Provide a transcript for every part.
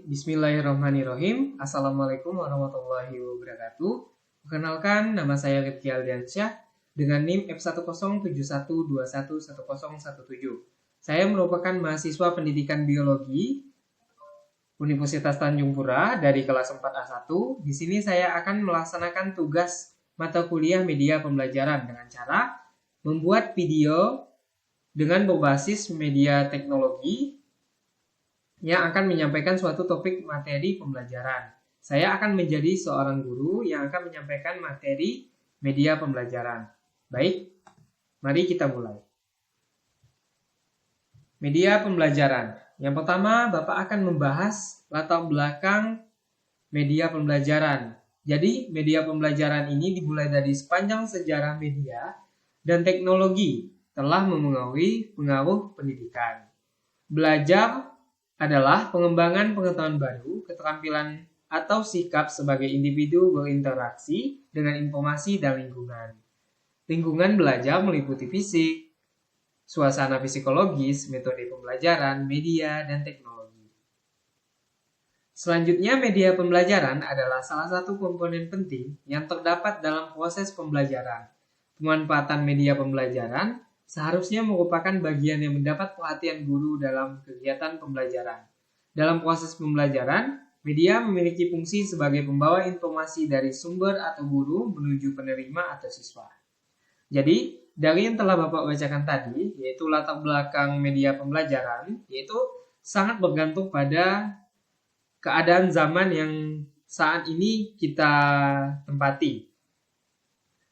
Bismillahirrahmanirrahim. Assalamualaikum warahmatullahi wabarakatuh. Perkenalkan, nama saya Rifki Aldiansyah dengan NIM F1171211017. Saya merupakan mahasiswa pendidikan biologi Universitas Tanjung Pura dari kelas 4A1. Di sini saya akan melaksanakan tugas mata kuliah media pembelajaran dengan cara membuat video dengan berbasis media teknologi yang akan menyampaikan suatu topik materi pembelajaran. Saya akan menjadi seorang guru yang akan menyampaikan materi media pembelajaran. Baik, mari kita mulai. Media pembelajaran. Yang pertama, Bapak akan membahas latar belakang media pembelajaran. Jadi, media pembelajaran ini dimulai dari sepanjang sejarah media dan teknologi telah memengaruhi pengaruh pendidikan. Belajar adalah pengembangan pengetahuan baru, keterampilan atau sikap sebagai individu berinteraksi dengan informasi dan lingkungan. Lingkungan belajar meliputi fisik, suasana psikologis, metode pembelajaran, media, dan teknologi. Selanjutnya, media pembelajaran adalah salah satu komponen penting yang terdapat dalam proses pembelajaran. Pemanfaatan media pembelajaran seharusnya merupakan bagian yang mendapat perhatian guru dalam kegiatan pembelajaran. Dalam proses pembelajaran, media memiliki fungsi sebagai pembawa informasi dari sumber atau guru menuju penerima atau siswa. Jadi, dari yang telah Bapak bacakan tadi, yaitu latar belakang media pembelajaran, yaitu sangat bergantung pada keadaan zaman yang saat ini kita tempati.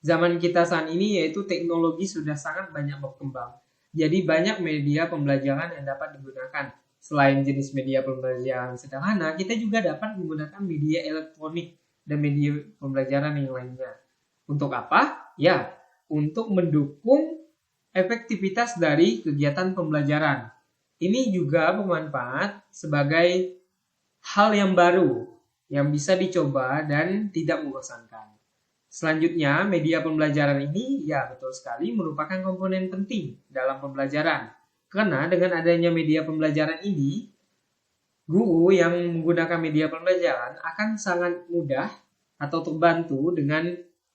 Zaman kita saat ini yaitu teknologi sudah sangat banyak berkembang. Jadi banyak media pembelajaran yang dapat digunakan. Selain jenis media pembelajaran sederhana, kita juga dapat menggunakan media elektronik dan media pembelajaran yang lainnya. Untuk apa? Ya, untuk mendukung efektivitas dari kegiatan pembelajaran. Ini juga bermanfaat sebagai hal yang baru yang bisa dicoba dan tidak membosankan. Selanjutnya, media pembelajaran ini, ya betul sekali, merupakan komponen penting dalam pembelajaran. Karena dengan adanya media pembelajaran ini, guru yang menggunakan media pembelajaran akan sangat mudah atau terbantu dengan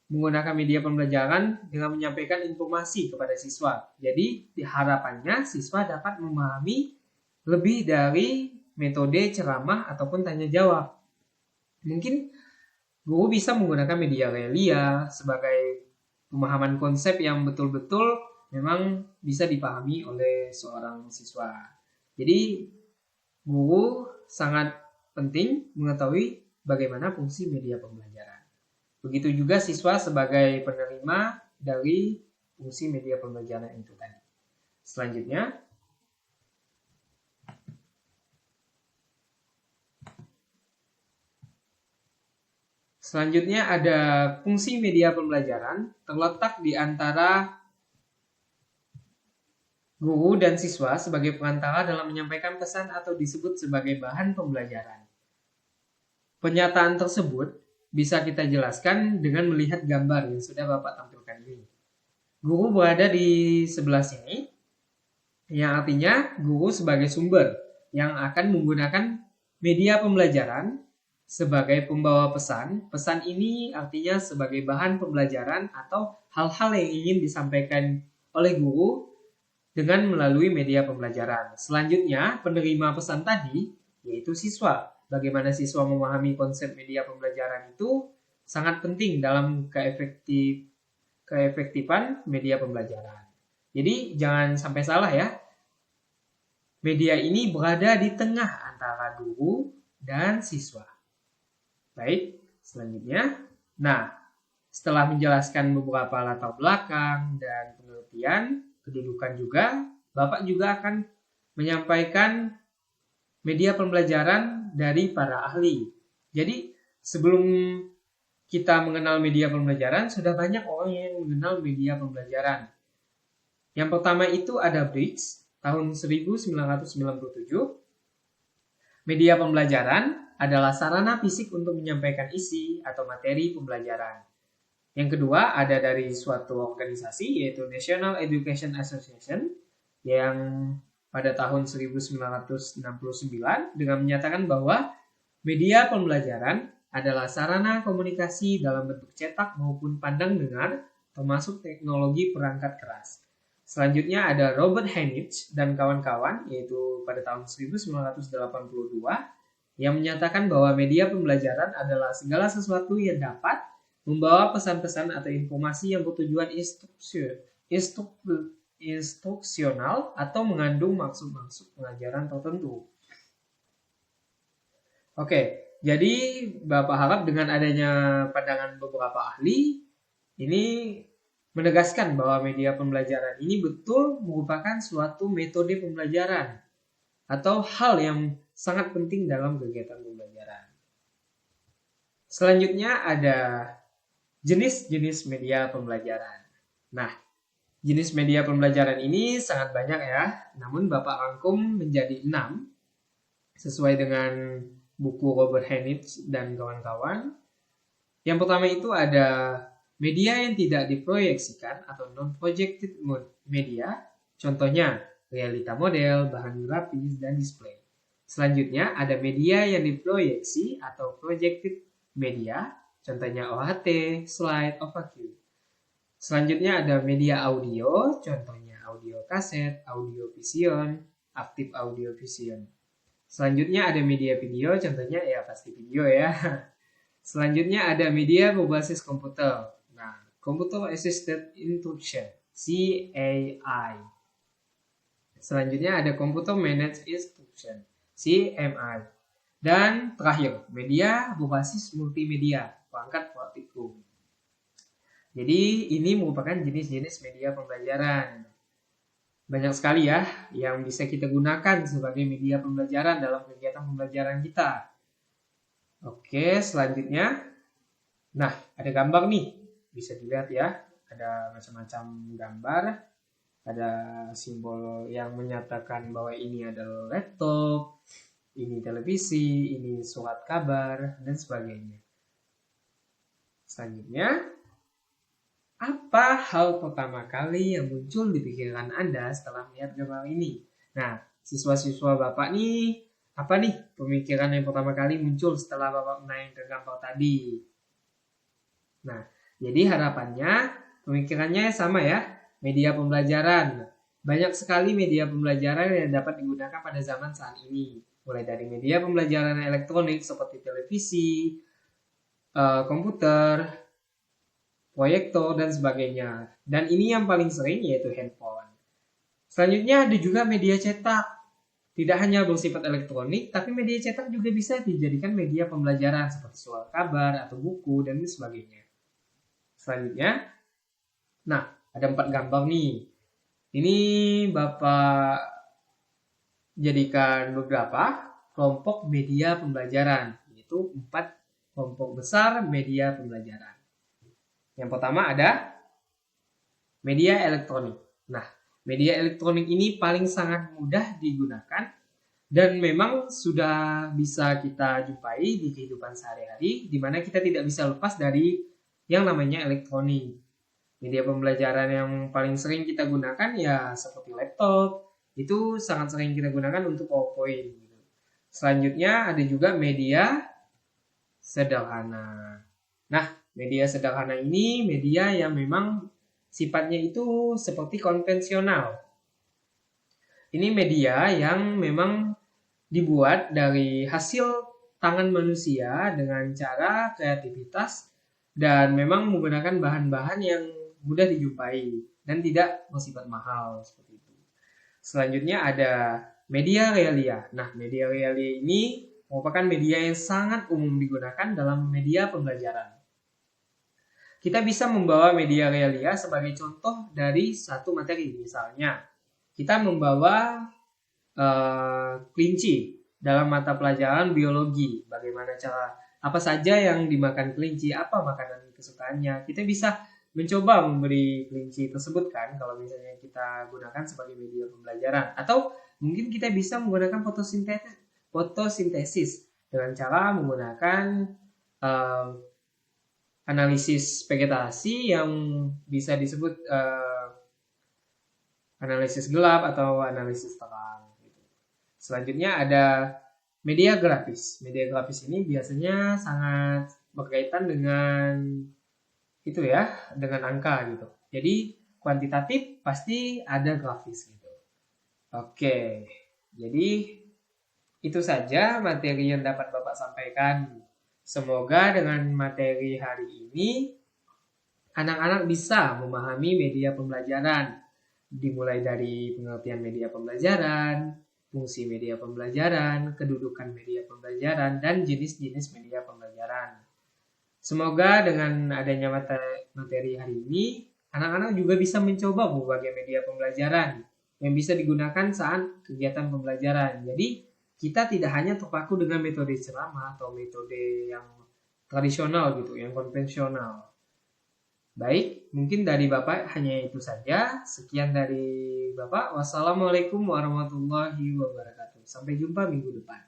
menggunakan media pembelajaran dengan menyampaikan informasi kepada siswa. Jadi, harapannya siswa dapat memahami lebih dari metode ceramah ataupun tanya jawab. Mungkin guru bisa menggunakan media realia sebagai pemahaman konsep yang betul-betul memang bisa dipahami oleh seorang siswa. Jadi, guru sangat penting mengetahui bagaimana fungsi media pembelajaran. Begitu juga siswa sebagai penerima dari fungsi media pembelajaran itu tadi. Selanjutnya ada fungsi media pembelajaran terletak di antara guru dan siswa sebagai perantara dalam menyampaikan pesan atau disebut sebagai bahan pembelajaran. Pernyataan tersebut bisa kita jelaskan dengan melihat gambar yang sudah Bapak tampilkan ini. Guru berada di sebelah sini, yang artinya guru sebagai sumber yang akan menggunakan media pembelajaran sebagai pembawa pesan. Pesan ini artinya sebagai bahan pembelajaran atau hal-hal yang ingin disampaikan oleh guru dengan melalui media pembelajaran. Selanjutnya, penerima pesan tadi yaitu siswa. Bagaimana siswa memahami konsep media pembelajaran itu sangat penting dalam keefektifan media pembelajaran. Jadi jangan sampai salah ya. Media ini berada di tengah antara guru dan siswa. Baik, selanjutnya. Nah, setelah menjelaskan beberapa latar belakang dan pengertian, kedudukan juga, Bapak juga akan menyampaikan media pembelajaran dari para ahli. Jadi, sebelum kita mengenal media pembelajaran, sudah banyak orang yang mengenal media pembelajaran. Yang pertama itu ada Briggs, tahun 1997. Media pembelajaran adalah sarana fisik untuk menyampaikan isi atau materi pembelajaran. Yang kedua ada dari suatu organisasi yaitu National Education Association yang pada tahun 1969 dengan menyatakan bahwa Media pembelajaran adalah sarana komunikasi dalam bentuk cetak maupun pandang dengar, termasuk teknologi perangkat keras. Selanjutnya ada Robert Heinrich dan kawan-kawan, yaitu pada tahun 1982, yang menyatakan bahwa media pembelajaran adalah segala sesuatu yang dapat membawa pesan-pesan atau informasi yang bertujuan instruksional atau mengandung maksud-maksud pengajaran tertentu. Oke, jadi Bapak harap dengan adanya pandangan beberapa ahli, ini menegaskan bahwa media pembelajaran ini betul merupakan suatu metode pembelajaran atau hal yang sangat penting dalam kegiatan pembelajaran. Selanjutnya ada jenis-jenis media pembelajaran. Nah, jenis media pembelajaran ini sangat banyak ya, namun Bapak rangkum menjadi 6 sesuai dengan buku Robert Heinrich dan kawan-kawan. Yang pertama itu ada media yang tidak diproyeksikan atau non-projected media, contohnya realita model, bahan grafis, dan display. Selanjutnya ada media yang diproyeksi atau projected media, contohnya OHT, slide, overview. Selanjutnya ada media audio, contohnya audio kaset, audio vision, active audio vision. Selanjutnya ada media video, contohnya ya pasti video ya. Selanjutnya ada media berbasis komputer. Nah, Computer Assisted Instruction, CAI. Selanjutnya ada Computer Managed Instruction, CMI. Dan terakhir, media berbasis multimedia, perangkat praktikum. Jadi ini merupakan jenis-jenis media pembelajaran. Banyak sekali ya yang bisa kita gunakan sebagai media pembelajaran dalam kegiatan pembelajaran kita. Oke, selanjutnya. Nah, ada gambar nih. Bisa dilihat ya. Ada macam-macam gambar. Ada simbol yang menyatakan bahwa ini adalah laptop, ini televisi, ini surat kabar, dan sebagainya. Selanjutnya, apa hal pertama kali yang muncul di pikiran Anda setelah melihat gambar ini? Nah, siswa-siswa Bapak nih, apa nih pemikiran yang pertama kali muncul setelah Bapak menayangkan gambar tadi? Nah, jadi harapannya pemikirannya sama ya, media pembelajaran. Banyak sekali media pembelajaran yang dapat digunakan pada zaman saat ini. Mulai dari media pembelajaran elektronik seperti televisi, komputer, proyektor, dan sebagainya. Dan ini yang paling sering yaitu handphone. Selanjutnya ada juga media cetak. Tidak hanya bersifat elektronik, tapi media cetak juga bisa dijadikan media pembelajaran seperti surat kabar atau buku dan sebagainya. Selanjutnya, nah ada 4 gambar nih. Ini Bapak jadikan beberapa kelompok media pembelajaran, yaitu 4 kelompok besar media pembelajaran. Yang pertama ada media elektronik. Nah, media elektronik ini paling sangat mudah digunakan dan memang sudah bisa kita jumpai di kehidupan sehari-hari, di mana kita tidak bisa lepas dari yang namanya elektronik. Media pembelajaran yang paling sering kita gunakan ya seperti laptop, itu sangat sering kita gunakan untuk PowerPoint. Selanjutnya ada juga media sederhana. Nah, media sederhana ini media yang memang sifatnya itu seperti konvensional. Ini media yang memang dibuat dari hasil tangan manusia dengan cara kreativitas dan memang menggunakan bahan-bahan yang mudah dijumpai dan tidak bersifat mahal seperti itu. Selanjutnya ada media realia. Nah, media realia ini merupakan media yang sangat umum digunakan dalam media pembelajaran. Kita bisa membawa media realia sebagai contoh dari satu materi. Misalnya, kita membawa kelinci dalam mata pelajaran biologi. Bagaimana cara, apa saja yang dimakan kelinci, apa makanan kesukaannya. Kita bisa mencoba memberi kelinci tersebut kan, kalau misalnya kita gunakan sebagai media pembelajaran. Atau mungkin kita bisa menggunakan fotosintesis dengan cara menggunakan analisis vegetasi yang bisa disebut analisis gelap atau analisis terang. Selanjutnya ada Media grafis. Media grafis ini biasanya sangat berkaitan dengan itu ya, dengan angka gitu. Jadi kuantitatif pasti ada grafis gitu. Oke, jadi itu saja materi yang dapat Bapak sampaikan. Semoga dengan materi hari ini anak-anak bisa memahami media pembelajaran, dimulai dari pengertian media pembelajaran, fungsi media pembelajaran, kedudukan media pembelajaran, dan jenis-jenis media pembelajaran. Semoga dengan adanya materi hari ini, anak-anak juga bisa mencoba berbagai media pembelajaran yang bisa digunakan saat kegiatan pembelajaran. Jadi, kita tidak hanya terpaku dengan metode ceramah atau metode yang tradisional gitu, yang konvensional. Baik, mungkin dari Bapak hanya itu saja. Sekian dari Bapak. Wassalamualaikum warahmatullahi wabarakatuh. Sampai jumpa minggu depan.